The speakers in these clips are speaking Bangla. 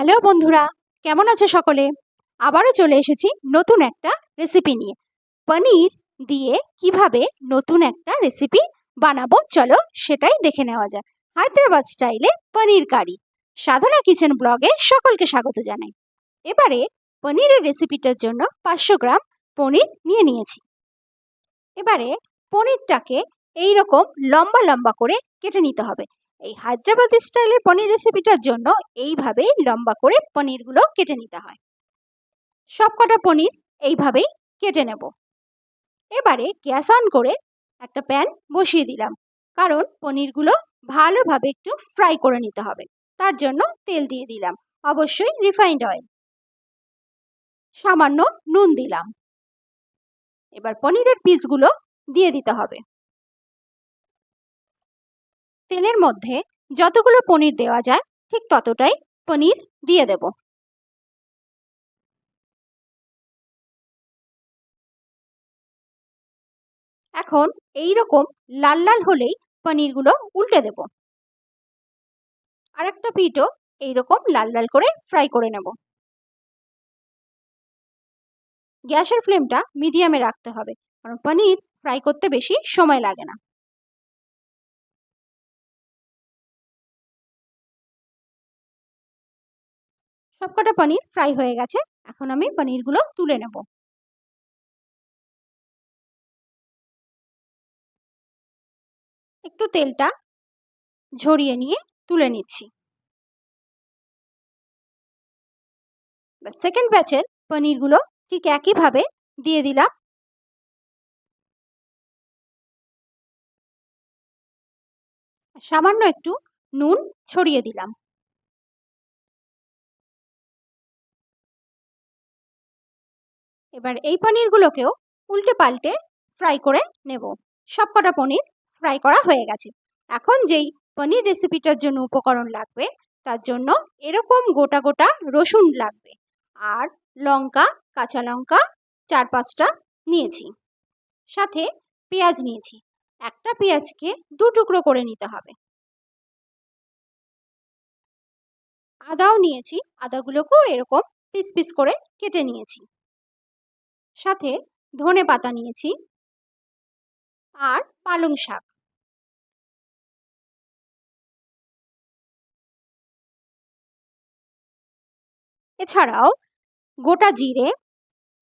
হ্যালো বন্ধুরা, কেমন আছো সকলে? আবারও চলে এসেছি নতুন একটা রেসিপি নিয়ে। পনির দিয়ে কিভাবে নতুন একটা রেসিপি বানাবো, চলো সেটাই দেখে নেওয়া যাক। হায়দ্রাবাদ স্টাইলে পনির কারি। সাধনা কিচেন ব্লগে সকলকে স্বাগত জানাই। এবারে পনিরের রেসিপিটার জন্য 500 গ্রাম পনির নিয়ে নিয়েছি। এবারে পনিরটাকে এইরকম লম্বা লম্বা করে কেটে নিতে হবে। এই হায়দ্রাবাদি স্টাইলের পনির রেসিপিটার জন্য এইভাবেই লম্বা করে পনিরগুলো কেটে নিতে হয়। সবকটা পনির এইভাবেই কেটে নেব। এবারে গ্যাস অন করে একটা প্যান বসিয়ে দিলাম, কারণ পনিরগুলো ভালোভাবে একটু ফ্রাই করে নিতে হবে। তার জন্য তেল দিয়ে দিলাম, অবশ্যই রিফাইন্ড অয়েল। সামান্য নুন দিলাম। এবার পনিরের পিসগুলো দিয়ে দিতে হবে। তেলের মধ্যে যতগুলো পনির দেওয়া যায় ঠিক ততটাই পনির দিয়ে দেব। এখন এই রকম লাল লাল হলেই পনিরগুলো উল্টে দেব। আর একটা পিঠও এইরকম লাল লাল করে ফ্রাই করে নেব। গ্যাসের ফ্লেমটা মিডিয়ামে রাখতে হবে, কারণ পনির ফ্রাই করতে বেশি সময় লাগে না। সবকটা পনির ফ্রাই হয়ে গেছে। এখন আমি পনিরগুলো তুলে নেব। একটু তেলটা ঝরিয়ে নিয়ে তুলে নিচ্ছি। সেকেন্ড ব্যাচের পনিরগুলো ঠিক একইভাবে দিয়ে দিলাম। সামান্য একটু নুন ছড়িয়ে দিলাম। এবার এই পনিরগুলোকেও উল্টে পাল্টে ফ্রাই করে নেব। সবকটা পনির ফ্রাই করা হয়ে গেছে। এখন যেই পনির রেসিপিটার জন্য উপকরণ লাগবে, তার জন্য এরকম গোটা গোটা রসুন লাগবে, আর লঙ্কা, কাঁচা লঙ্কা 4-5টা নিয়েছি। সাথে পেঁয়াজ নিয়েছি। একটা পেঁয়াজকে 2 টুকরো করে নিতে হবে। আদাও নিয়েছি, আদাগুলোকেও এরকম পিস পিস করে কেটে নিয়েছি। সাথে ধনে পাতা নিয়েছি আর পালং শাক। এছাড়াও গোটা জিরে,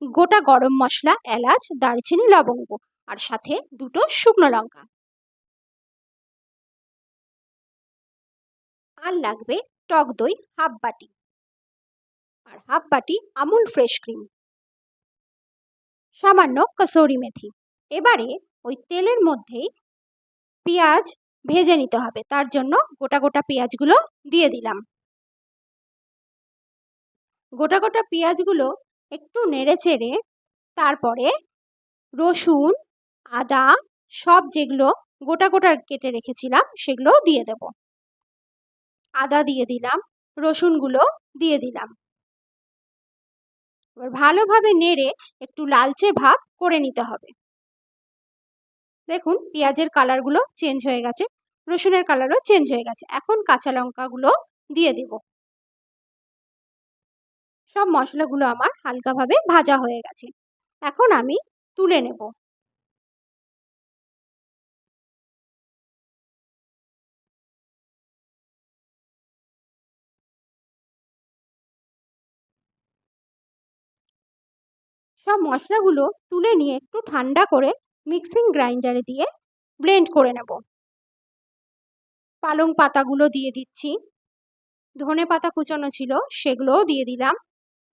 গোটা গরম মশলা, এলাচ, দারচিনি, লবঙ্গ, আর সাথে 2টো শুকনো লঙ্কা। আর লাগবে টক দই হাফ বাটি, আর হাফ বাটি আমুল ফ্রেশ ক্রিম, সামান্য কসুরি মেথি। এবারে ওই তেলের মধ্যেই পেঁয়াজ ভেজে নিতে হবে। তার জন্য গোটা গোটা পেঁয়াজগুলো দিয়ে দিলাম। গোটা গোটা পেঁয়াজগুলো একটু নেড়ে চেড়ে তারপরে রসুন, আদা সব যেগুলো গোটা গোটা কেটে রেখেছিলাম সেগুলো দিয়ে দেব। আদা দিয়ে দিলাম, রসুনগুলো দিয়ে দিলাম। এবার ভালোভাবে নেড়ে একটু লালচে ভাব করে নিতে হবে। দেখুন পেঁয়াজের কালারগুলো চেঞ্জ হয়ে গেছে, রসুনের কালারও চেঞ্জ হয়ে গেছে। এখন কাঁচা লঙ্কাগুলো দিয়ে দেব। সব মশলাগুলো আমার হালকাভাবে ভাজা হয়ে গেছে। এখন আমি তুলে নেব। সব মশলাগুলো তুলে নিয়ে একটু ঠান্ডা করে মিক্সিং গ্রাইন্ডারে দিয়ে ব্লেন্ড করে নেব। পালং পাতাগুলো দিয়ে দিচ্ছি, ধনে পাতা কুচোনো ছিল সেগুলোও দিয়ে দিলাম।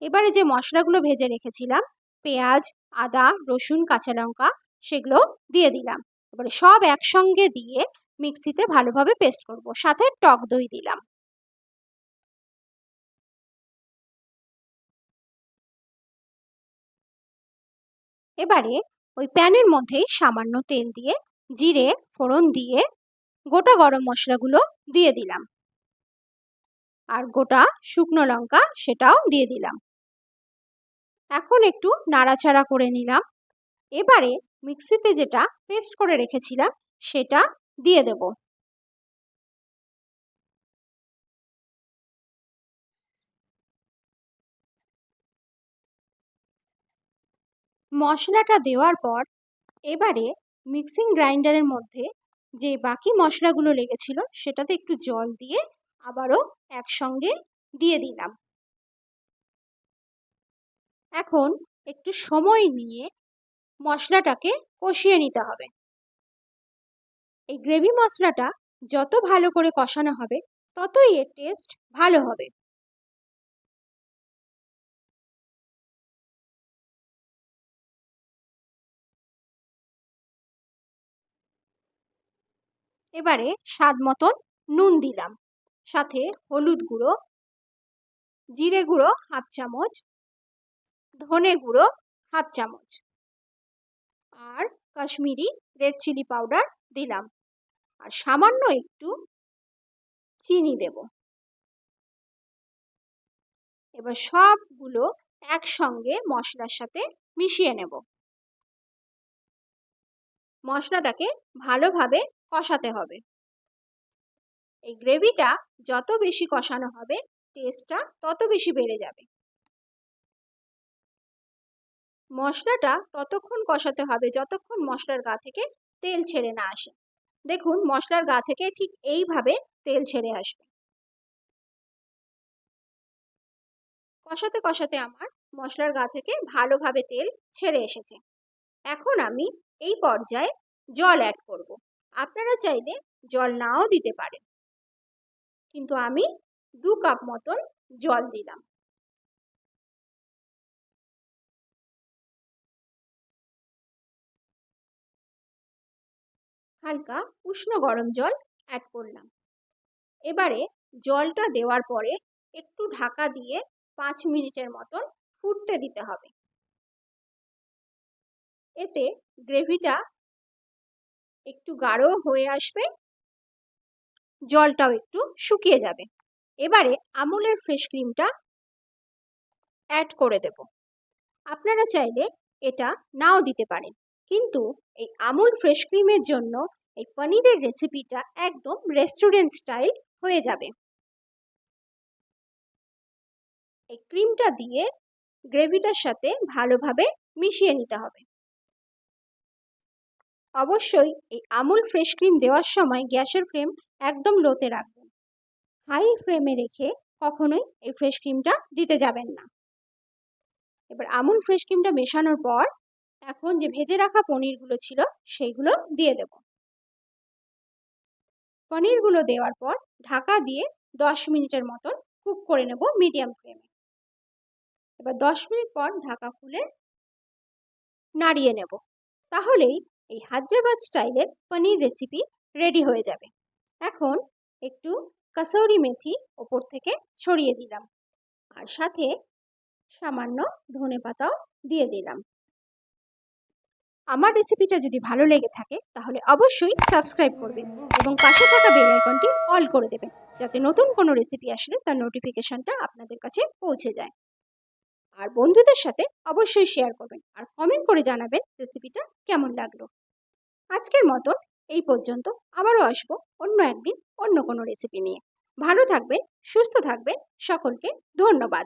এবারে যে মশলাগুলো ভেজে রেখেছিলাম, পেঁয়াজ, আদা, রসুন, কাঁচা লঙ্কা, সেগুলো দিয়ে দিলাম। এবারে সব একসঙ্গে দিয়ে মিক্সিতে ভালোভাবে পেস্ট করব। সাথে টক দই দিলাম। এবারে ওই প্যানের মধ্যেই সামান্য তেল দিয়ে জিরে ফোড়ন দিয়ে গোটা গরম মশলাগুলো দিয়ে দিলাম, আর গোটা শুকনো লঙ্কা সেটাও দিয়ে দিলাম। এখন একটু নাড়াচাড়া করে নিলাম। এবারে মিক্সিতে যেটা পেস্ট করে রেখেছিলাম সেটা দিয়ে দেব। মশলাটা দেওয়ার পর এবারে মিক্সিং গ্রাইন্ডারের মধ্যে যে বাকি মশলাগুলো লেগেছিল সেটাতে একটু জল দিয়ে আবারও একসঙ্গে দিয়ে দিলাম। এখন একটু সময় নিয়ে মশলাটাকে কষিয়ে নিতে হবে। এই গ্রেভি মশলাটা যত ভালো করে কষানো হবে ততই এর টেস্ট ভালো হবে। এবারে স্বাদ মতন নুন দিলাম, সাথে হলুদ গুঁড়ো, জিরে গুঁড়ো হাফ চামচ, ধনে গুঁড়ো হাফ চামচ আর কাশ্মীরি রেড চিলি পাউডার দিলাম, আর সামান্য একটু চিনি দেব। এবার সবগুলো একসঙ্গে মশলার সাথে মিশিয়ে নেব। মশলাটাকে ভালোভাবে কষাতে হবে। এই গ্রেভিটা যত বেশি কষানো হবে টেস্টটা তত বেশি বেড়ে যাবে। মশলাটা ততক্ষণ কষাতে হবে যতক্ষণ মশলার গা থেকে তেল ছেড়ে না আসে। দেখুন মশলার গা থেকে ঠিক এইভাবে তেল ছেড়ে আসবে। কষাতে কষাতে আমার মশলার গা থেকে ভালোভাবে তেল ছেড়ে এসেছে। এখন আমি এই পর্যায়ে জল অ্যাড করব। আপনারা চাইলে জল নাও দিতে পারেন, কিন্তু আমি 2 কাপ মতন জল দিলাম। হালকা উষ্ণ গরম জল অ্যাড করলাম। এবারে জলটা দেওয়ার পরে একটু ঢাকা দিয়ে 5 মিনিটের মতন ফুটতে দিতে হবে। এতে গ্রেভিটা একটু গাঢ় হয়ে আসবে, জলটাও একটু শুকিয়ে যাবে। এবারে আমুলের ফ্রেশ ক্রিমটা অ্যাড করে দেব। আপনারা চাইলে এটা নাও দিতে পারেন, কিন্তু এই আমুল ফ্রেশ ক্রিমের জন্য এই পনিরের রেসিপিটা একদম রেস্টুরেন্ট স্টাইল হয়ে যাবে। এই ক্রিমটা দিয়ে গ্রেভিটার সাথে ভালোভাবে মিশিয়ে নিতে হবে। অবশ্যই এই আমুল ফ্রেশ ক্রিম দেওয়ার সময় গ্যাসের ফ্লেম একদম লোতে রাখবেন। হাই ফ্লেমে রেখে কখনোই এই ফ্রেশ ক্রিমটা দিতে যাবেন না। এবার আমুল ফ্রেশ ক্রিমটা মেশানোর পর এখন যে ভেজে রাখা পনিরগুলো ছিল সেইগুলো দিয়ে দেব। পনিরগুলো দেওয়ার পর ঢাকা দিয়ে 10 মিনিটের মতন কুক করে নেব মিডিয়াম ফ্লেমে। এবার 10 মিনিট পর ঢাকা খুলে নাড়িয়ে নেব। তাহলেই এই হায়দ্রাবাদ স্টাইলের পনির রেসিপি রেডি হয়ে যাবে। এখন একটু কাসৌরি মেথি ওপর থেকে ছড়িয়ে দিলাম, আর সাথে সামান্য ধনেপাতাও দিয়ে দিলাম। আমার রেসিপিটা যদি ভালো লেগে থাকে তাহলে অবশ্যই সাবস্ক্রাইব করবেন এবং পাশে থাকা বেল আইকনটি অল করে দেবেন, যাতে নতুন কোনো রেসিপি আসলে তার নোটিফিকেশনটা আপনাদের কাছে পৌঁছে যায়। আর বন্ধুদের সাথে অবশ্যই শেয়ার করবেন আর কমেন্ট করে জানাবেন রেসিপিটা কেমন লাগলো। আজকের মতন এই পর্যন্ত, আবারও আসবো অন্য একদিন অন্য কোনো রেসিপি নিয়ে। ভালো থাকবেন, সুস্থ থাকবেন, সকলকে ধন্যবাদ।